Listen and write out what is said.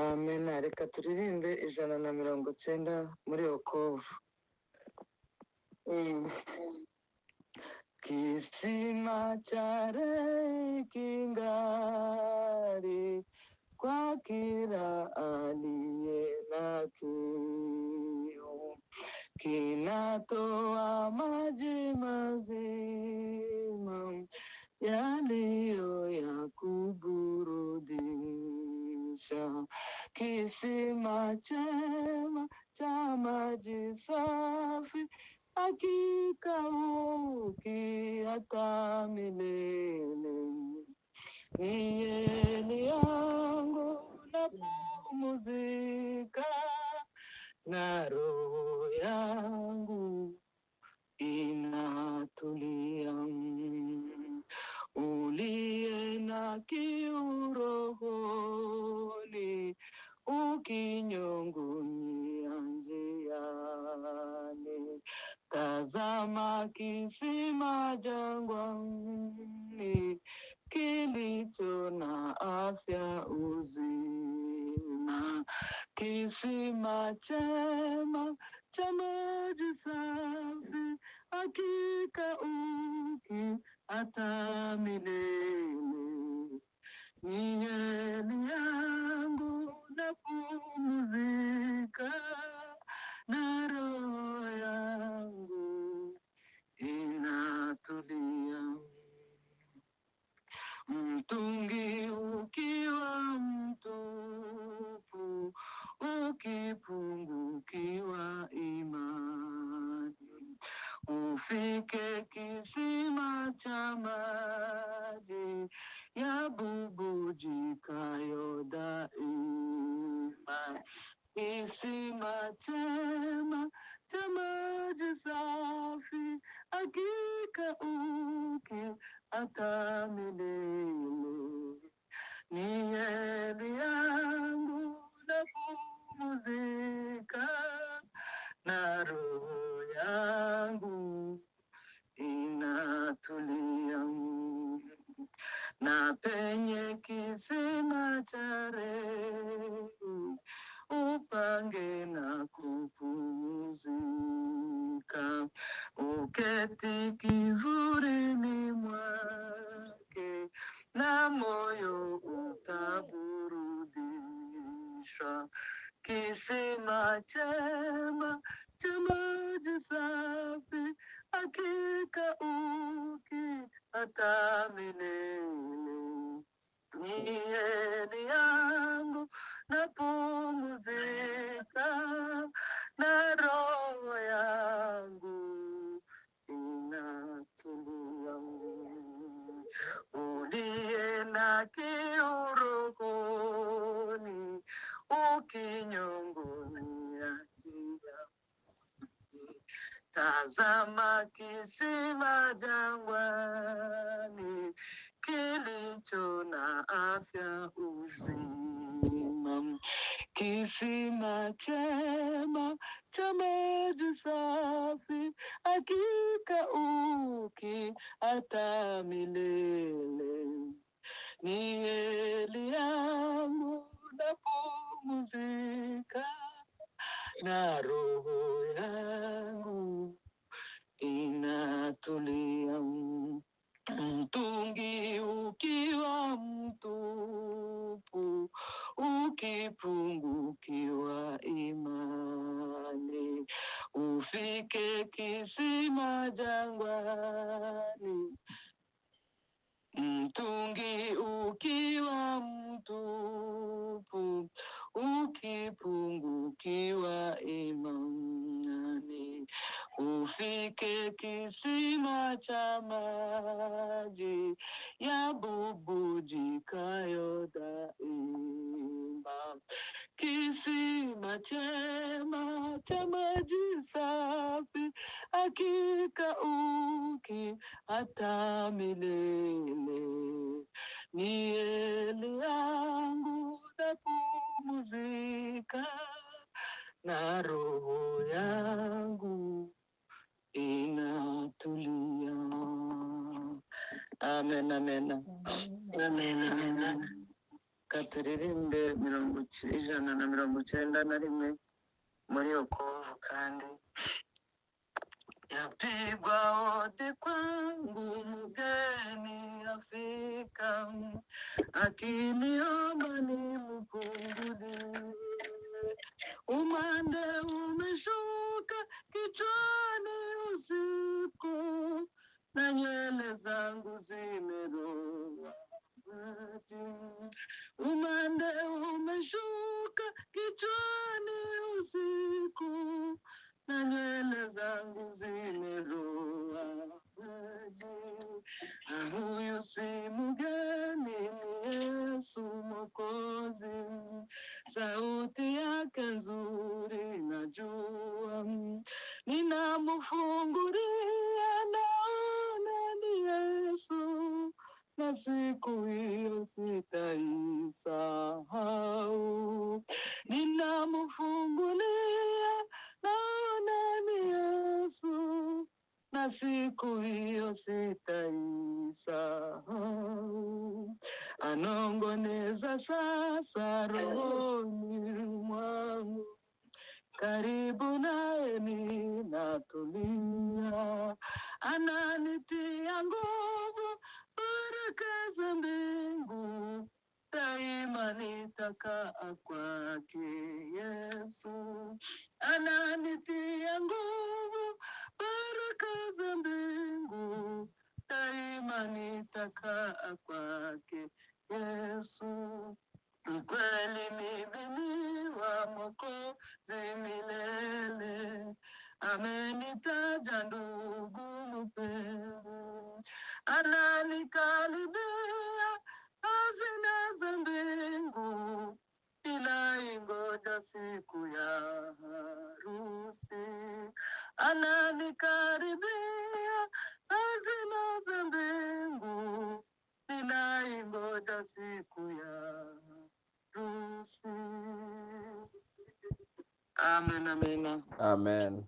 Amen. Reka turirimbe 190 muri Okovu. Kisima chare kingari kwa kila aliye na kiu, kinatoa maji mazima yaliyo ya kuburudisha. Kisima chema cha maji safi, hakika ukiata milele. Ni yangu napumzika, na roho yangu inatulia. Uliye na kiu rohoni, ukinyong'onyea njiani, tazama kisima jangwani, kilicho na afya uzima. Kisima chema cha maji safi, hakika ukiata milele. Ni heri yangu napumzika, na roho yangu inatulia. Mtungi ukiwa mtupu, ukipungukiwa imani, ufike kisima cha maji yabubujikayo daima. Kisima chema cha maji safi, hakika ukiata milele. Ni heri yangu napumzika, na roho yangu inatulia. Na penye kisima cha rehema, upange na kupumzika, uketi kivulini mwake, na moyo utaburudishwa. Kisima chema cha maji safi, hakika ukiata milele. Ni heri yangu napumzika, na roho yangu inatulia. Uliye na kiu rohoni, ukinyong'onyea njiani, tazama kisima jangwani, kilicho na afya uzima. Kisima chema cha maji safi, hakika ukiata milele. Ni heri yangu napumzika, na roho yangu inatulia. Mtungi ukiwa mtupu, ukipungukiwa imani, ufike kisima jangwani. Mtungi ukiwa mtupu, ukipungukiwa imani, ufike kisima cha maji yabubujikayo daima. Kisima chema cha maji safi, hakika ukiata milele. Ni heri yangu napumzika, na roho yangu inatulia. Amen, amen. Amen, amen. katuririmbe 191 muri Yokovu kandi yapigwa hodi kwangu mgeni Afrika, akiniomba nimfungulie. Umande umeshuka kichwani usiku, na nywele zangu zimeroa maji. Umande umeshuka kichwani usiku, na nywele zangu zimeroa maji. Huyu si mgeni, ni Yesu Mwokozi, sauti yake nzuri najua, ninamfungulia naona ni Yesu, na siku hiyo sitaisahau. Ninamfungulia naona ni Yesu, na siku hiyo sitaisahau. Anongoneza sasa rohoni mwangu, karibu naye ninatulia. Ananitia nguvu, baraka za mbingu, daima nitakaa kwake Yesu. Ananitia nguvu, baraka za mbingu, daima nitakaa kwake Yesu. Kweli mimi ni wa Mwokozi milele, amenitaja ndugu mpenzi, ananikaribia hazina za mbingu, inaingoja siku ya harusi. Ananikaribia hazina za mbingu, inaingoja siku ya harusi. Amen, amen. Amen.